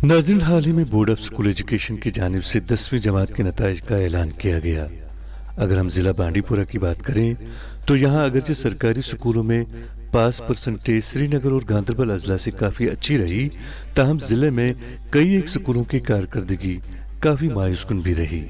नाज़रीन, हाल ही में board of school education की जानिब से 10वीं जमात के नताइज का ऐलान किया गया। अगर हम ज़िला बांडीपुरा की बात करें तो यहाँ अगरचे सरकारी स्कूलों में पास परसेंटेज श्रीनगर और गांधरबल अजला से काफ़ी अच्छी रही, ताहम ज़िले में कई एक स्कूलों की कारकर्दगी काफ़ी मायूसकुन भी रही।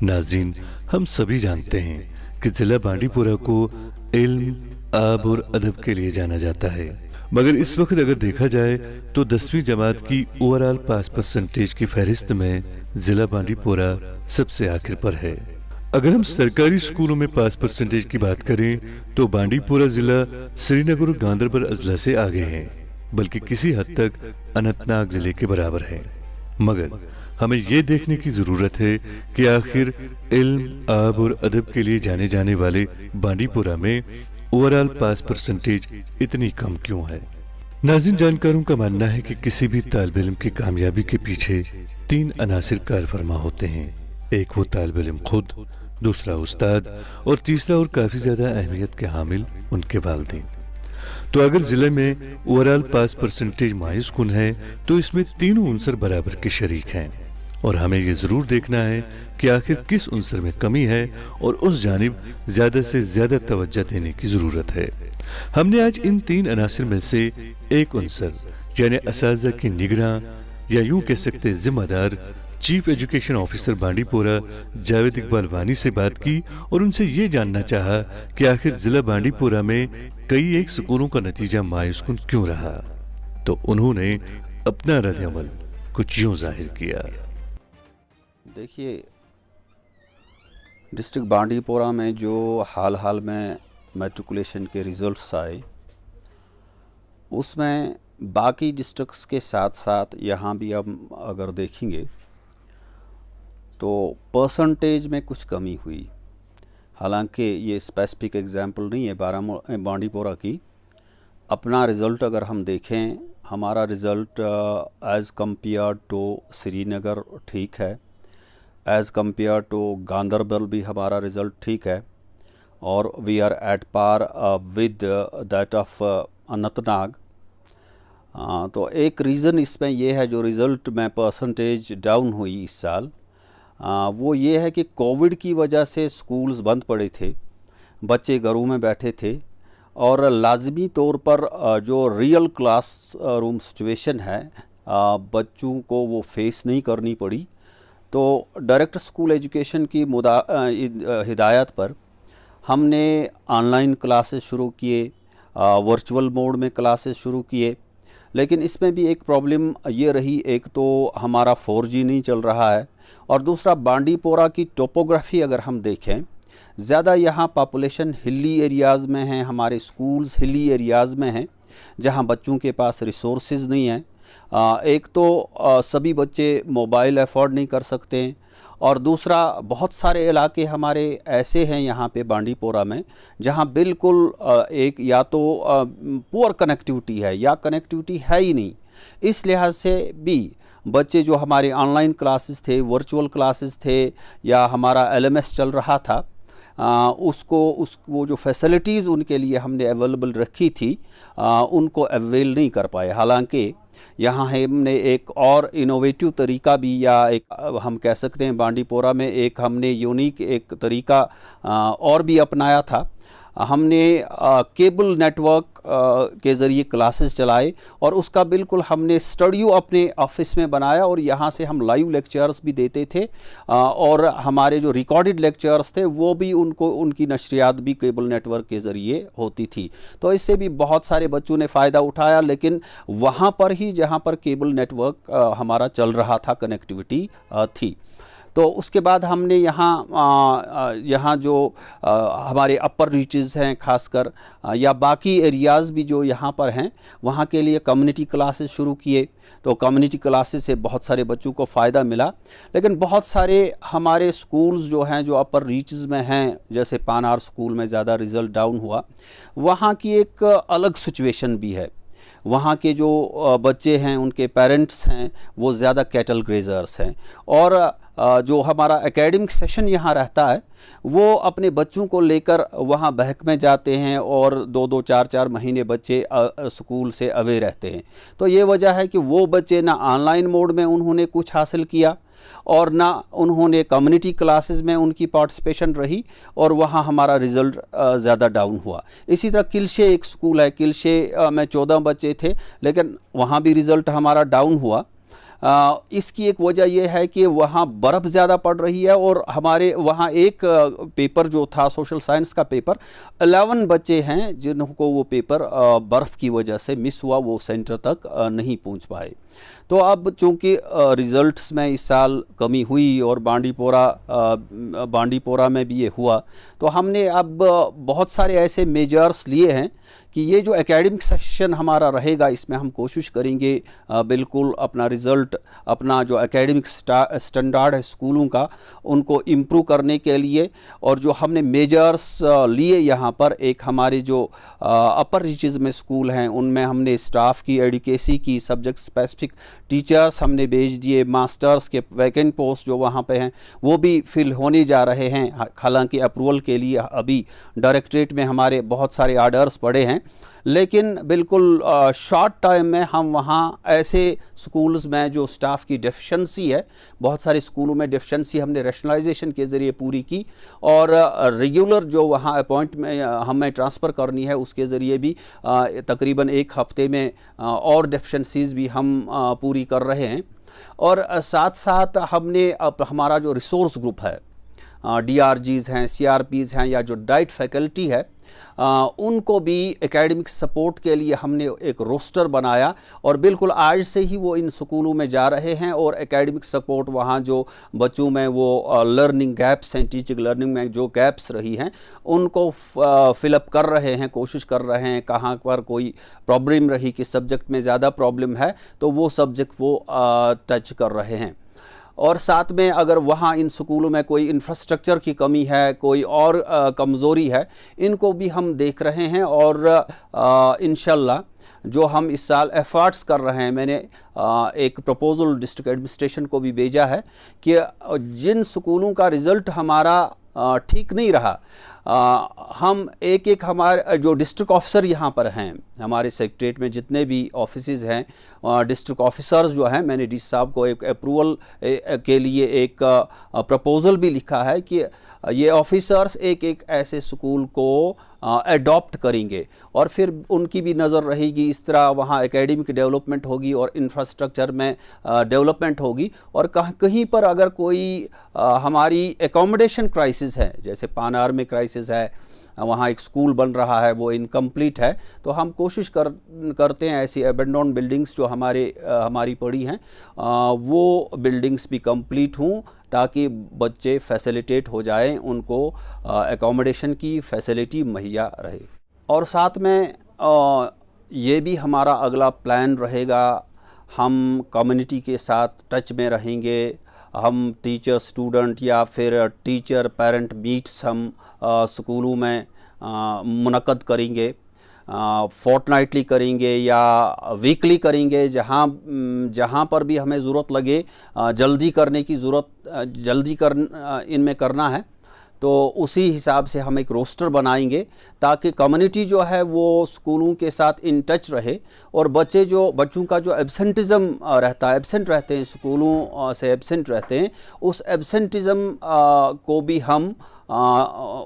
नाज़रीन, हम सभी जानते हैं कि ज़िला बांडीपुरा को इल्म, आब और अदब के लिए जाना जाता है, मगर इस वक्त अगर देखा जाए तो 10वीं जमात की ओवरऑल पास परसेंटेज की फहरिस्त में जिला बांडीपुरा सबसे आखिर पर है। अगर हम सरकारी स्कूलों में पास परसेंटेज की बात करें तो बांडीपुरा जिला श्रीनगर और गांधरबल अजला से आगे है, बल्कि किसी हद तक अनंतनाग जिले के बराबर है। मगर हमें ये देखने की जरूरत है कि आखिर इल्म, आब और अदब के लिए जाने जाने वाले बांडीपुरा में ओवरऑल पास परसेंटेज इतनी कम क्यों है। नाज़रीन, जानकारों का मानना है कि किसी भी तालिब इल्म की कामयाबी के पीछे 3 अनासिर कार फरमा होते हैं। एक वो तालिब इल्म खुद, दूसरा उस्ताद और तीसरा और काफी ज्यादा अहमियत के हामिल उनके वालिदैन। तो अगर जिले में ओवरऑल पास परसेंटेज मायूस कुन है तो इसमें तीनों उनसर बराबर के शरीक हैं और हमें ये जरूर देखना है कि आखिर किस उनसर में कमी है और उस जानिब ज्यादा से ज्यादा तवज्जो देने की जरूरत है। हमने आज इन 3 अनासिर में से एक उनसर यानी असातिज़ा की निगरां या यूं कह सकते जिम्मेदार chief education officer Bandipora Javed Iqbal वानी से बात की और उनसे ये जानना चाहा कि आखिर जिला बांडीपुरा में कई एक स्कूलों का नतीजा मायूस कुन क्यों रहा। तो उन्होंने अपना रद्द-ए-अमल कुछ यूं जाहिर किया। देखिए, डिस्ट्रिक्ट बांडीपुरा में जो हाल में मैट्रिकुलेशन के रिज़ल्ट्स आए, उसमें बाकी डिस्ट्रिक्ट्स के साथ साथ यहाँ भी हम अगर देखेंगे तो परसेंटेज में कुछ कमी हुई। हालांकि ये स्पेसिफिक एग्जांपल नहीं है बांडीपुरा की। अपना रिज़ल्ट अगर हम देखें, हमारा result as compare to Srinagar ठीक है, एज़ कंपेयर टू गांधरबल भी हमारा रिज़ल्ट ठीक है और we are at par with that of Anantnag. तो एक रीज़न इसमें यह है जो रिज़ल्ट में परसेंटेज डाउन हुई इस साल, वो ये है कि कोविड की वजह से स्कूल्स बंद पड़े थे, बच्चे घरों में बैठे थे और लाजमी तौर पर जो रियल क्लास रूम सिचुएशन है बच्चों को वो फेस नहीं करनी पड़ी। तो डायरेक्ट स्कूल एजुकेशन की हिदायत पर हमने ऑनलाइन क्लासेस शुरू किए, वर्चुअल मोड में क्लासेस शुरू किए, लेकिन इसमें भी एक प्रॉब्लम ये रही, एक तो हमारा 4G नहीं चल रहा है और दूसरा बांडीपुरा की टोपोग्राफी अगर हम देखें, ज़्यादा यहाँ पॉपुलेशन हिली एरियाज़ में है, हमारे स्कूल्स हिली एरियाज़ में हैं जहाँ बच्चों के पास रिसोर्सेज नहीं हैं। एक तो सभी बच्चे मोबाइल अफोर्ड नहीं कर सकते हैं और दूसरा बहुत सारे इलाके हमारे ऐसे हैं यहाँ पे बांडीपुरा में जहाँ बिल्कुल एक या तो पुअर कनेक्टिविटी है या कनेक्टिविटी है ही नहीं। इस लिहाज से भी बच्चे जो हमारे ऑनलाइन क्लासेस थे, वर्चुअल क्लासेस थे या हमारा LMS चल रहा था, वो जो फैसिलिटीज़ उनके लिए हमने अवेलेबल रखी थी उनको अवेल नहीं कर पाए। हालांकि यहाँ हमने एक और इनोवेटिव तरीका भी या एक हम कह सकते हैं बांडीपुरा में एक हमने यूनिक एक तरीका और भी अपनाया था। हमने केबल नेटवर्क के ज़रिए क्लासेस चलाए और उसका बिल्कुल हमने स्टूडियो अपने ऑफिस में बनाया और यहाँ से हम लाइव लेक्चर्स भी देते थे और हमारे जो रिकॉर्डेड लेक्चर्स थे वो भी उनकी नशरियात भी केबल नेटवर्क के ज़रिए होती थी। तो इससे भी बहुत सारे बच्चों ने फ़ायदा उठाया, लेकिन वहाँ पर ही जहाँ पर केबल नेटवर्क हमारा चल रहा था, कनेक्टिविटी थी। तो उसके बाद हमने यहाँ जो हमारे अपर रीचेस हैं खासकर या बाकी एरियाज़ भी जो यहाँ पर हैं, वहाँ के लिए कम्युनिटी क्लासेस शुरू किए। तो कम्युनिटी क्लासेस से बहुत सारे बच्चों को फ़ायदा मिला। लेकिन बहुत सारे हमारे स्कूल्स जो हैं जो अपर रीचेस में हैं, जैसे पानार स्कूल में ज़्यादा रिज़ल्ट डाउन हुआ, वहाँ की एक अलग सिचुएशन भी है। वहाँ के जो बच्चे हैं, उनके पेरेंट्स हैं, वो ज़्यादा कैटल ग्रेजर्स हैं, और जो हमारा एकेडमिक सेशन यहाँ रहता है वो अपने बच्चों को लेकर वहाँ बहक में जाते हैं, और 2-2 4-4 महीने बच्चे स्कूल से अवे रहते हैं। तो ये वजह है कि वो बच्चे ना ऑनलाइन मोड में उन्होंने कुछ हासिल किया, और ना उन्होंने कम्युनिटी क्लासेस में उनकी पार्टिसिपेशन रही, और वहाँ हमारा रिज़ल्ट ज़्यादा डाउन हुआ। इसी तरह किलशे एक स्कूल है, किलशे में 14 बच्चे थे, लेकिन वहाँ भी रिज़ल्ट हमारा डाउन हुआ। इसकी एक वजह यह है कि वहाँ बर्फ़ ज़्यादा पड़ रही है, और हमारे वहाँ एक पेपर जो था सोशल साइंस का पेपर, 11 बच्चे हैं जिनको वो पेपर बर्फ़ की वजह से मिस हुआ, वो सेंटर तक नहीं पहुँच पाए। तो अब चूँकि रिज़ल्ट्स में इस साल कमी हुई, और बांडीपोरा में भी ये हुआ, तो हमने अब बहुत सारे ऐसे मेजर्स लिए हैं कि ये जो एकेडमिक सेशन हमारा रहेगा, इसमें हम कोशिश करेंगे बिल्कुल अपना रिज़ल्ट, अपना जो एकेडमिक स्टैंडर्ड है स्कूलों का, उनको इम्प्रूव करने के लिए। और जो हमने मेजर्स लिए यहाँ पर, एक हमारे जो अपर रीचेस में स्कूल हैं, उनमें हमने स्टाफ की एडुकेसी की, सब्जेक्ट स्पेसिफिक टीचर्स हमने भेज दिए, मास्टर्स के वैकेंट पोस्ट जो वहाँ पे हैं वो भी फिल होने जा रहे हैं। हालांकि अप्रूवल के लिए अभी डायरेक्टरेट में हमारे बहुत सारे आर्डर्स पड़े हैं, लेकिन बिल्कुल शॉर्ट टाइम में हम वहाँ ऐसे स्कूल्स में जो स्टाफ की डेफिशिएंसी है, बहुत सारे स्कूलों में डेफिशिएंसी हमने रैशनलाइजेशन के ज़रिए पूरी की, और रेगुलर जो वहाँ अपॉइंटमेंट हमें ट्रांसफ़र करनी है उसके ज़रिए भी तकरीबन 1 हफ्ते में और डेफिशिएंसीज़ भी हम पूरी कर रहे हैं। और साथ साथ हमने हमारा जो रिसोर्स ग्रुप है, DRGs हैं, CRPs हैं, या जो डाइट फैकल्टी है, उनको भी एकेडमिक सपोर्ट के लिए हमने एक रोस्टर बनाया, और बिल्कुल आज से ही वो इन स्कूलों में जा रहे हैं, और एकेडमिक सपोर्ट वहाँ जो बच्चों में वो लर्निंग गैप्स हैं, टीचिंग लर्निंग में जो गैप्स रही हैं, उनको फिलअप कर रहे हैं, कोशिश कर रहे हैं। कहाँ पर कोई प्रॉब्लम रही, किस सब्जेक्ट में ज़्यादा प्रॉब्लम है, तो वो सब्जेक्ट वो टच कर रहे हैं। और साथ में अगर वहाँ इन स्कूलों में कोई इंफ्रास्ट्रक्चर की कमी है, कोई और कमज़ोरी है, इनको भी हम देख रहे हैं। और इंशाल्लाह जो हम इस साल एफर्ट्स कर रहे हैं, मैंने एक प्रपोज़ल डिस्ट्रिक्ट एडमिनिस्ट्रेशन को भी भेजा है कि जिन स्कूलों का रिज़ल्ट हमारा ठीक नहीं रहा, हम एक हमारे जो डिस्ट्रिक्ट ऑफिसर यहाँ पर हैं, हमारे सेक्रेटरीट में जितने भी ऑफिसेज़ हैं, डिस्ट्रिक्ट ऑफिसर्स जो हैं, मैंने डीसी साहब को एक अप्रूवल के लिए एक प्रपोज़ल भी लिखा है कि ये ऑफिसर्स एक ऐसे स्कूल को अडॉप्ट करेंगे, और फिर उनकी भी नज़र रहेगी, इस तरह वहाँ एकेडमिक डेवलपमेंट होगी और इंफ्रास्ट्रक्चर में डेवलपमेंट होगी। और कहीं पर अगर कोई हमारी एकोमोडेशन क्राइसिस है, जैसे पानार में क्राइसिस है, वहाँ एक स्कूल बन रहा है, वो इनकम्प्लीट है, तो हम कोशिश करते हैं ऐसी अबेंडोन बिल्डिंग्स जो हमारी पड़ी हैं, वो बिल्डिंग्स भी कंप्लीट हों, ताकि बच्चे फैसिलिटेट हो जाएं, उनको एकोमोडेशन की फैसिलिटी मुहैया रहे। और साथ में ये भी हमारा अगला प्लान रहेगा, हम कम्युनिटी के साथ टच में रहेंगे। हम टीचर स्टूडेंट या फिर टीचर पेरेंट मीट्स हम स्कूलों में मुनक्कद करेंगे, फोर्टनाइटली करेंगे या वीकली करेंगे, जहाँ पर भी हमें ज़रूरत लगे, जल्दी करने की ज़रूरत इनमें करना है, तो उसी हिसाब से हम एक रोस्टर बनाएंगे, ताकि कम्युनिटी जो है वो स्कूलों के साथ इन टच रहे, और बच्चों का जो एब्सेंटिज़म रहता है, एब्सेंट रहते हैं, स्कूलों से एब्सेंट रहते हैं, उस एब्सेंटिज़म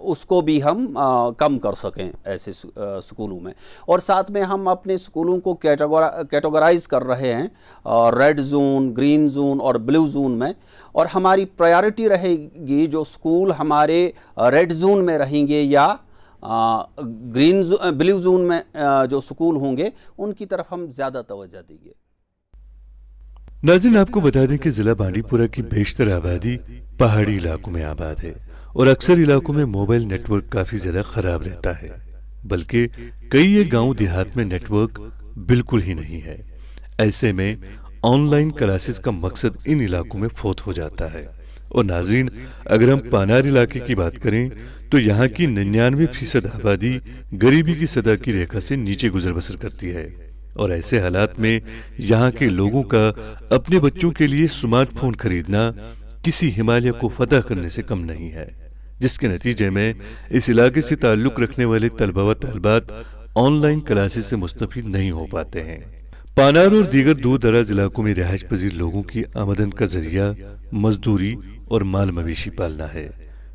उसको भी हम कम कर सकें ऐसे स्कूलों में। और साथ में हम अपने स्कूलों को कैटेगराइज कर रहे हैं रेड जोन, ग्रीन जोन और ब्लू जोन में, और हमारी प्रायोरिटी रहेगी जो स्कूल हमारे रेड जोन में रहेंगे या ब्लू जोन में जो स्कूल होंगे, उनकी तरफ हम ज़्यादा तवज्जो देंगे। नाज़रीन, आपको बता दें कि जिला बांडीपुरा की बेशतर आबादी पहाड़ी इलाकों में आबाद है और अक्सर इलाकों में मोबाइल नेटवर्क काफी ज्यादा खराब रहता है, बल्कि कई ये गांव देहात में नेटवर्क बिल्कुल ही नहीं है। ऐसे में ऑनलाइन क्लासेस का मकसद इन इलाकों में फौत हो जाता है। और नाज़रीन, अगर हम पानार इलाके की बात करें तो यहाँ की 99% आबादी गरीबी की सतह की रेखा से नीचे गुजर बसर करती है और ऐसे हालात में यहाँ के लोगों का अपने बच्चों के लिए स्मार्टफोन खरीदना किसी हिमालय को फतह करने से कम नहीं है, जिसके नतीजे में इस इलाके से ताल्लुक रखने वाले तलबा व तलबात ऑनलाइन क्लासेस से मुस्तफीद नहीं हो पाते हैं। पानार और दीगर दूर दराज इलाकों में रिहाइश पजीर लोगों की आमदन का जरिया मजदूरी और माल मवेशी पालना है।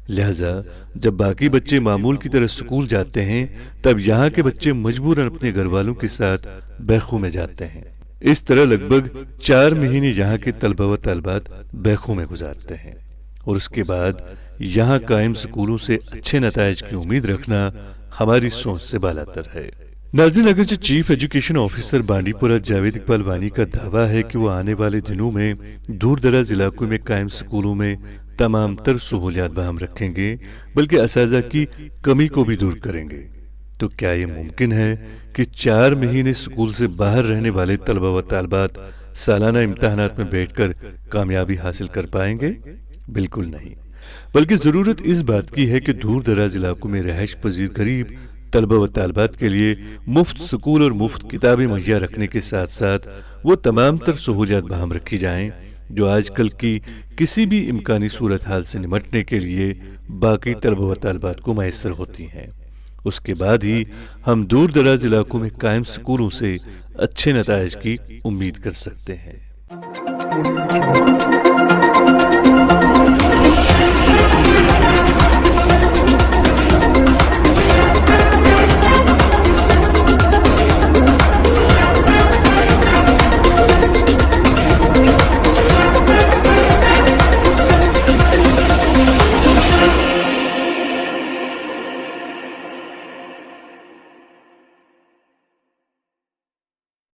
लिहाजा जब बाकी बच्चे मामूल की तरह स्कूल जाते हैं, तब यहाँ के बच्चे मजबूरन अपने घर वालों के साथ बैखू में जाते हैं। इस तरह लगभग 4 महीने यहाँ के तलबा व तलबात बैखू में गुजारते हैं और उसके बाद यहाँ कायम स्कूलों से अच्छे नतायज की उम्मीद रखना हमारी सोच से बालातर है। नाज़रीन, अगरचे chief education officer Bandipora Javed Iqbal वानी का दावा है कि वो आने वाले दिनों में दूर दराज इलाकों में कायम स्कूलों में तमाम तर सहूलियात बहाम रखेंगे, बल्कि असाजा की कमी को भी दूर करेंगे, तो क्या ये मुमकिन है कि 4 महीने स्कूल से बाहर रहने वाले तलबा व तालबात सालाना इम्तहानात में बैठकर कामयाबी हासिल कर पाएंगे? बिल्कुल नहीं, बल्कि जरूरत इस बात की है कि दूर दराज इलाकों में रिहाइश पजीर गरीब तलबा व तालबात के लिए मुफ्त स्कूल और मुफ्त किताबें मुहैया रखने के साथ साथ वो तमाम तर सहूलियात बहाम रखी जाएं जो आजकल की किसी भी इम्कानी सूरत हाल से निमटने के लिए बाकी तलबा व तालबात को मैसर होती हैं। उसके बाद ही हम दूर दराज इलाकों में कायम स्कूलों से अच्छे नतायज की उम्मीद कर सकते हैं।